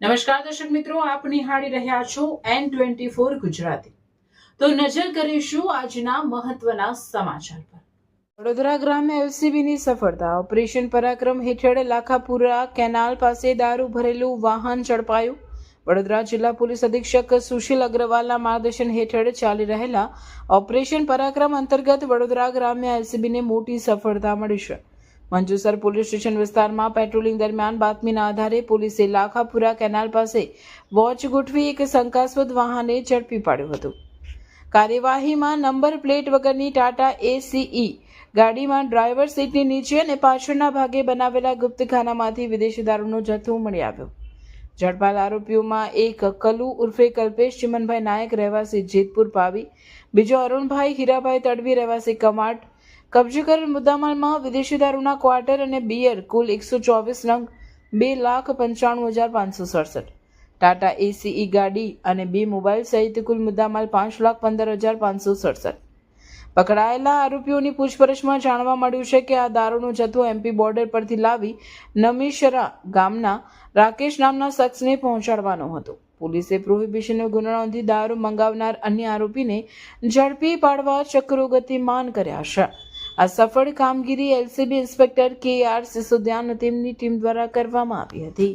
નમસ્કાર દર્શક મિત્રો, આપ નિહાળી રહ્યા છો N24 ગુજરાતી। તો નજર કરીશું આજના મહત્વના સમાચાર પર। વડોદરા ગ્રામ્ય એલસીબીની સફળતા। ઓપરેશન પરાક્રમ હેઠળ લાખાપુરા કેનાલ પાસે દારૂ ભરેલું વાહન ઝડપાયું। વડોદરા જિલ્લા પોલીસ અધિક્ષક સુશીલ અગ્રવાલના માર્ગદર્શન હેઠળ ચાલી રહેલા ઓપરેશન પરાક્રમ અંતર્ગત વડોદરા ગ્રામ્ય એલસીબીને મોટી સફળતા મળી છે। મંજુસર પોલીસ સ્ટેશન વિસ્તારમાં પેટ્રોલિંગ દરમિયાન બાતમીના આધારે પોલીસે લાખાપુરા કેનાલ પાસે વોચ ગોઠવી એક શંકાસ્પદ વાહનને ઝડપી પાડ્યું હતું। કાર્યવાહીમાં નંબર પ્લેટ વગરની ટાટા એસીઈ ગાડીમાં ડ્રાઈવર સીટની નીચે અને પાછળના ભાગે બનાવેલા ગુપ્તખાનામાંથી વિદેશી દારૂનો જથ્થો મળી આવ્યો। ઝડપાયેલ આરોપીઓમાં એક કલુ ઉર્ફે કલ્પેશ ચિમનભાઈ નાયક રહેવાસી જેતપુર પાવી, બીજો અરુણભાઈ હીરાભાઈ તડવી રહેવાસી કમાટ। કબજે કરેલ મુદ્દામાલમાં વિદેશી દારૂના ક્વાર્ટર અને બિયર કુલ 124 નંગ, 2,95,567, ટાટા એસીઈ ગાડી અને 2 મોબાઈલ સહિત કુલ મુદ્દામાલ 5,15,567। પકડાયેલા આરોપીઓની પૂછપરછમાં જાણવા મળ્યું છે કે આ દારૂનો જથ્થો એમપી બોર્ડર પરથી લાવી નમીશરા ગામના રાકેશ નામના શખ્સને પહોંચાડવાનો હતો। પોલીસે પ્રોહિબિશનનો ગુનો નોંધી દારૂ મંગાવનાર અન્ય આરોપીને ઝડપી પાડવા ચક્રો ગતિમાન કર્યા છે। આ સફળ કામગીરી એલસીબી ઇન્સ્પેક્ટર KR સિસોદિયાની ટીમની ટીમ દ્વારા કરવામાં આવી હતી।